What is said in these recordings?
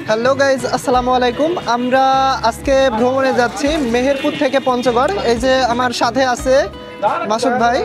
Hello guys, আসসালামু আলাইকুম। আমরা আজকে ভ্রমণে যাচ্ছি মেহেরপুর থেকে পঞ্চগড়। এই যে আমার সাথে আছে মাসুদ ভাই।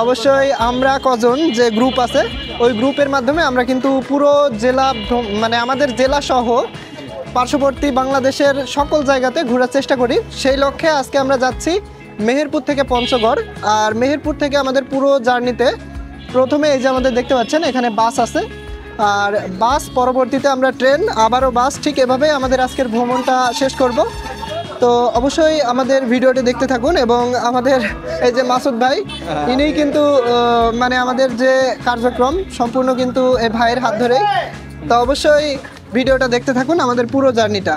অবশ্যই আমরা কজন যে গ্রুপ আছে ওই গ্রুপের মাধ্যমে আমরা কিন্তু পুরো জেলা মানে আমাদের জেলা সহ পার্শ্ববর্তী বাংলাদেশের সকল জায়গাতে ঘোরার চেষ্টা করি। সেই লক্ষ্যে আজকে আমরা যাচ্ছি মেহেরপুর থেকে পঞ্চগড়। আর মেহেরপুর থেকে আমাদের পুরো জার্নিতে প্রথমে এই যে আমাদের দেখতে পাচ্ছেন এখানে বাস আছে, আর বাস পরবর্তীতে আমরা ট্রেন, আবারও বাস, ঠিক এভাবেই আমাদের আজকের ভ্রমণটা শেষ করব। তো অবশ্যই আমাদের ভিডিওটি দেখতে থাকুন। এবং আমাদের এই যে মাসুদ ভাই, ইনিই কিন্তু মানে আমাদের যে কার্যক্রম সম্পূর্ণ কিন্তু এই ভাইয়ের হাত ধরেই। তো অবশ্যই ভিডিওটা দেখতে থাকুন, আমাদের পুরো জার্নিটা।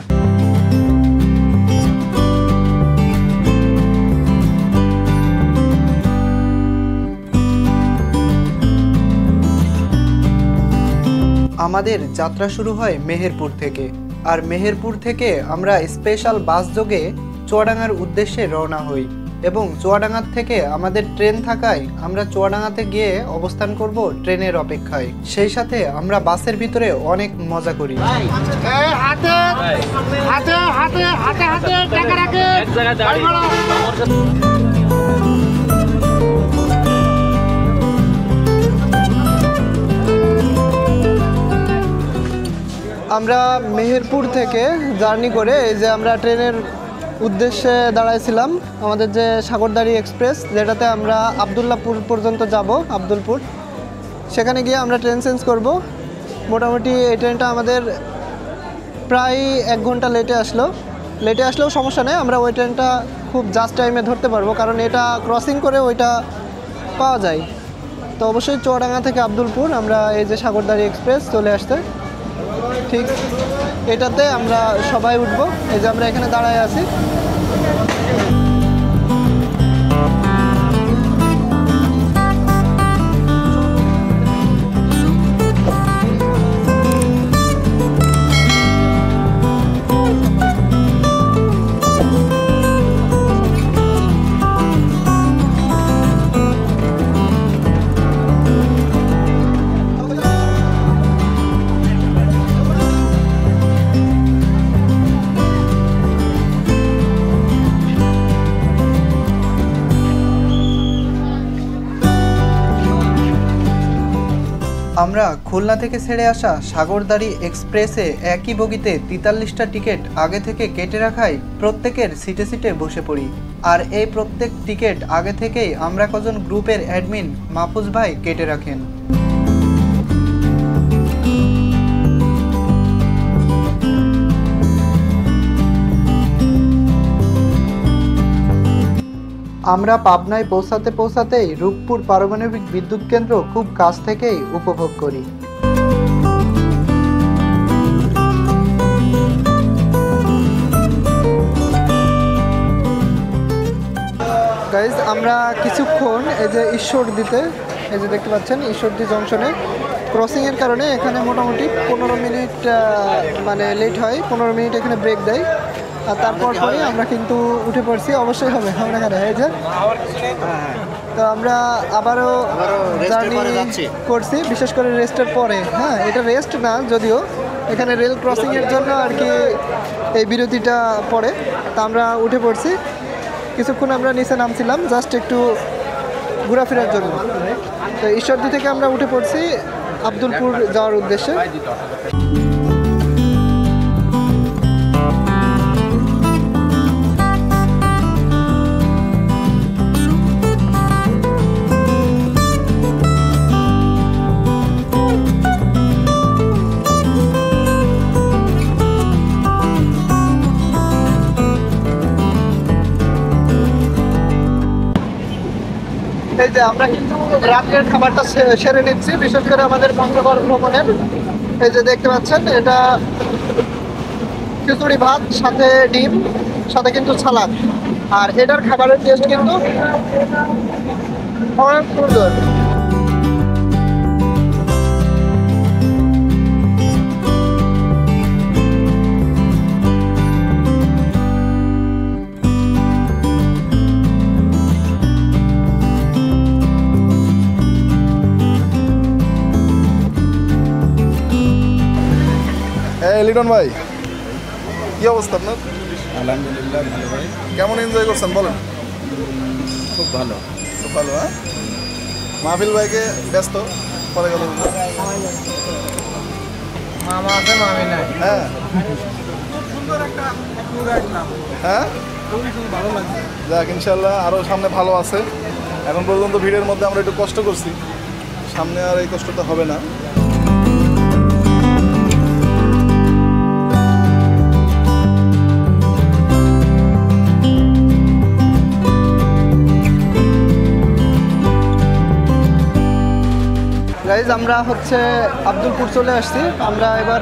আমাদের যাত্রা শুরু হয় মেহেরপুর থেকে, আর মেহেরপুর থেকে আমরা স্পেশাল বাস যোগে চুয়াডাঙ্গার উদ্দেশ্যে রওনা হই। এবং চুয়াডাঙ্গার থেকে আমাদের ট্রেন থাকায় আমরা চুয়াডাঙ্গাতে গিয়ে অবস্থান করব ট্রেনের অপেক্ষায়। সেই সাথে আমরা বাসের ভিতরে অনেক মজা করি। আমরা মেহেরপুর থেকে জার্নি করে এই যে আমরা ট্রেনের উদ্দেশ্যে দাঁড়াইছিলাম, আমাদের যে সাগরদাড়ি এক্সপ্রেস, যেটাতে আমরা আবদুল্লাপুর পর্যন্ত যাব। আবদুলপুর, সেখানে গিয়ে আমরা ট্রেন চেঞ্জ করব। মোটামুটি এই ট্রেনটা আমাদের প্রায় 1 ঘন্টা লেটে আসলেও সমস্যা নেই, আমরা ওই ট্রেনটা খুব জাস্ট টাইমে ধরতে পারবো, কারণ এটা ক্রসিং করে ওইটা পাওয়া যায়। তো অবশ্যই চুয়াডাঙ্গা থেকে আবদুলপুর আমরা এই যে সাগরদাড়ি এক্সপ্রেস চলে আসতে, ঠিক এটাতে আমরা সবাই উঠব। এই যে আমরা এখানে দাঁড়ায় আছি। আমরা খুলনা থেকে ছেড়ে আসা সাগরদাড়ি এক্সপ্রেসে একই বগিতে 43টা টিকিট আগে থেকে কেটে রাখায় প্রত্যেকের সিটে সিটে বসে পড়ি। আর এই প্রত্যেক টিকিট আগে থেকেই আমরা কজন গ্রুপের অ্যাডমিন মাহফুজ ভাই কেটে রাখেন। আমরা পাবনায় পৌঁছাতেই রূপপুর পারমাণবিক বিদ্যুৎ কেন্দ্র খুব কাছ থেকেই উপভোগ করি। গাইজ, আমরা কিছুক্ষণ এই যে ঈশ্বরদীতে, এই যে দেখতে পাচ্ছেন ঈশ্বরদী জংশনে ক্রসিংয়ের কারণে এখানে মোটামুটি 15 মিনিট মানে লেট হয়। 15 মিনিট এখানে ব্রেক দেয়, আর তারপর পরে আমরা কিন্তু উঠে পড়ছি। অবশ্যই হবে আমরা এখানে এই যে। তো আমরা আবারও জার্নি করছি, বিশেষ করে রেস্টের পরে। হ্যাঁ, এটা রেস্ট না যদিও, এখানে রেল ক্রসিংয়ের জন্য আর কি এই বিরতিটা পড়ে। তা আমরা উঠে পড়ছি, কিছুক্ষণ আমরা নিচে নামছিলাম জাস্ট একটু ঘোরাফেরার জন্য। তো ঈশ্বরদী থেকে আমরা উঠে পড়ছি আবদুলপুর যাওয়ার উদ্দেশ্যে। এই যে আমরা কিন্তু রাতের খাবারটা সেরে নিচ্ছি, বিশেষ করে আমাদের পঞ্চগড় ভ্রমণের। এই যে দেখতে পাচ্ছেন, এটা খিচুড়ি ভাত, সাথে ডিম, সাথে কিন্তু সালাদ। আর এটার খাবারের টেস্ট কিন্তু অনেক সুন্দর। লিটন ভাই, কি অবস্থা আপনার? আলহামদুলিল্লাহ ভালো ভাই। কেমন এনজয় করছেন বলেন? খুব ভালো। খুব ভালো। হ্যাঁ, মাহফিল ভাইকে ব্যস্ত পরে গেল। মামা আছে মামি নাই। হ্যাঁ হ্যাঁ, ভালো লাগছে। যাক ইনশাল্লাহ আরও সামনে ভালো আছে। এখন পর্যন্ত ভিড়ের মধ্যে আমরা একটু কষ্ট করছি, সামনে আর এই কষ্টটা হবে না। গাইজ আমরা হচ্ছে আব্দুলপুর চলে আসছি। আমরা এবার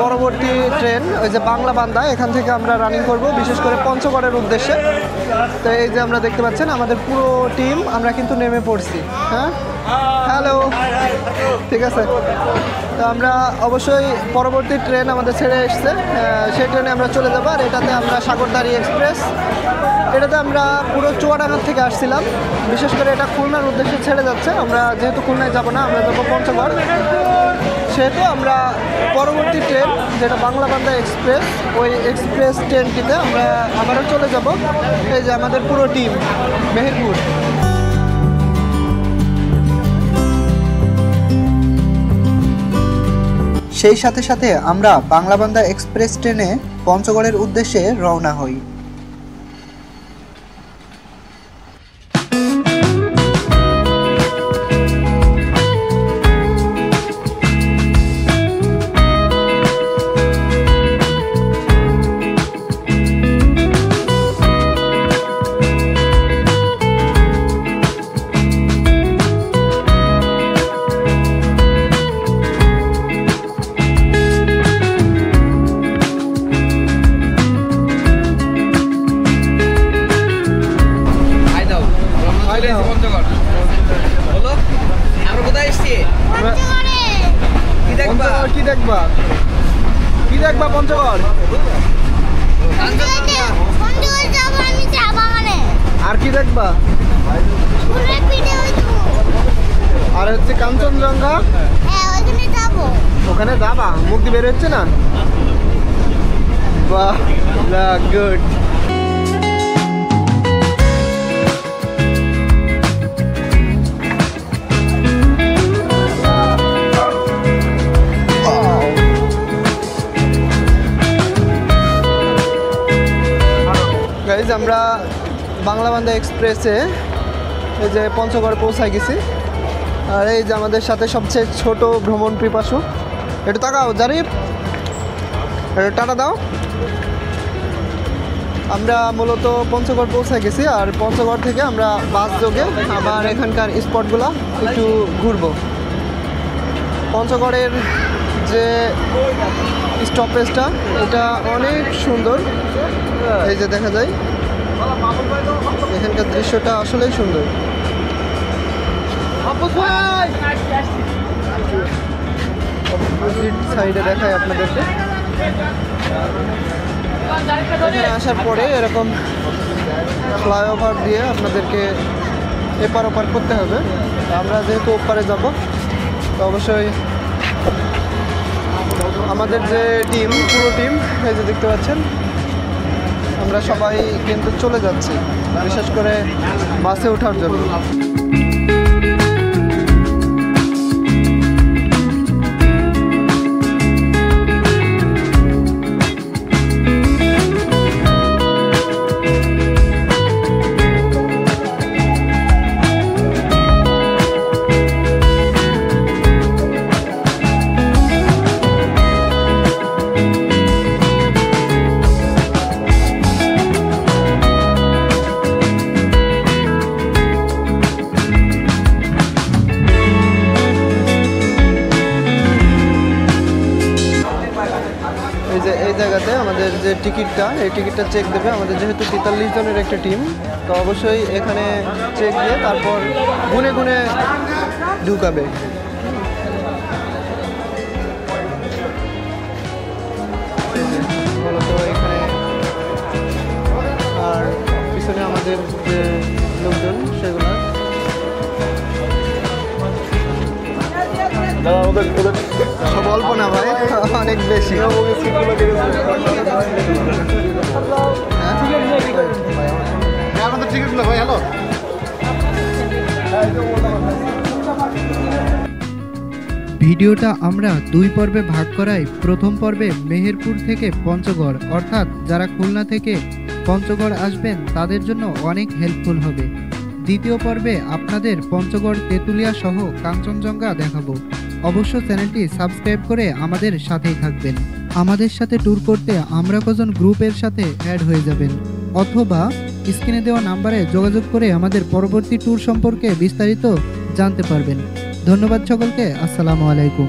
পরবর্তী ট্রেন ওই যে বাংলা বান্দা, এখান থেকে আমরা রানিং করব বিশেষ করে পঞ্চগড়ের উদ্দেশ্যে। তো এই যে আমরা দেখতে পাচ্ছেন আমাদের পুরো টিম আমরা কিন্তু নেমে পড়ছি। হ্যাঁ, হ্যালো, ঠিক আছে। তো আমরা অবশ্যই পরবর্তী ট্রেন আমাদের ছেড়ে এসছে, সেই ট্রেনে আমরা চলে যাবো। আর এটাতে আমরা সাগরদাড়ি এক্সপ্রেস, এটাতে আমরা পুরো চুয়াডাঙ্গা থেকে আসছিলাম। বিশেষ করে এটা খুলনার উদ্দেশ্যে ছেড়ে যাচ্ছে। আমরা যেহেতু খুলনায় যাব না, আমরা যাবো পঞ্চগড়, সেহেতু আমরা পরবর্তী ট্রেন যেটা বাংলা বান্দা এক্সপ্রেস, ওই এক্সপ্রেস ট্রেনটিতে আমরা আবারও চলে যাব। এই যে আমাদের পুরো টিম মেহেরপুর। সেই সাথে সাথে আমরা বাংলাবান্ধা এক্সপ্রেস ট্রেনে পঞ্চগড়ের উদ্দেশ্যে রওনা হই। কি দেখবা? কি দেখবা পঞ্চগড়? আর কি দেখবা? আর হচ্ছে কাঞ্চনজঙ্ঘা। ওখানে যাবা? মুখ দিয়ে বের হচ্ছে না? বাহ, গুড। আমরা বাংলাবান্ধা এক্সপ্রেসে এই যে পঞ্চগড় পৌঁছায় গেছি। আর এই যে আমাদের সাথে সবচেয়ে ছোট ভ্রমণ পিপাসু, একটু তাকাও জারিফ, একটু টাটা দাও। আমরা মূলত পঞ্চগড় পৌঁছায় গেছি। আর পঞ্চগড় থেকে আমরা বাস যোগে আবার এখানকার স্পটগুলো একটু ঘুরবো। পঞ্চগড়ের যে স্টপেজটা, এটা অনেক সুন্দর। এই যে দেখা যায় এখানকার দৃশ্যটা আসলেই সুন্দর। অপোজিট সাইডে দেখায় আপনাদেরকে। এখানে আসার পরে এরকম ফ্লাইওভার দিয়ে আপনাদেরকে এপার ওপার করতে হবে। আমরা যেহেতু ওপারে যাব, তো অবশ্যই আমাদের যে টিম, পুরো টিম এই যে দেখতে পাচ্ছেন, আমরা সবাই কিন্তু চলে যাচ্ছি বিশেষ করে বাসে ওঠার জন্য। এই জায়গাতে আমাদের যে টিকিটটা, এই টিকিটটা চেক দেবে আমাদের। যেহেতু 43 জনের একটা টিম, তো অবশ্যই এখানে চেক দিয়ে তারপর গুনে গুনে ঢুকাবে। মূলত এখানে আর পিছনে আমাদের যে লোকজন সেগুলো দাদা ওদের ওদের সব অল্প না ভাই, অনেক বেশি। ওদের সিটগুলো কেটে দেবে। আমাদের টিকিটগুলো ভাই হ্যালো। ভিডিওটা আমরা 2 পর্বে ভাগ করাই। প্রথম পর্বে মেহেরপুর থেকে পঞ্চগড়, অর্থাৎ যারা খুলনা থেকে পঞ্চগড় আসবেন তাদের জন্য অনেক হেল্পফুল হবে। দ্বিতীয় পর্বে আপনাদের পঞ্চগড়, তেঁতুলিয়া সহ কাঞ্চনজঙ্ঘা দেখাবো। অবশ্য চ্যানেলটি সাবস্ক্রাইব করে আমাদের সাথেই থাকবেন। আমাদের সাথে ট্যুর করতে আমরা কজন গ্রুপের সাথে অ্যাড হয়ে যাবেন, অথবা স্ক্রিনে দেওয়া নাম্বারে যোগাযোগ করে আমাদের পরবর্তী ট্যুর সম্পর্কে বিস্তারিত জানতে পারবেন। ধন্যবাদ সকলকে। আসসালামু আলাইকুম।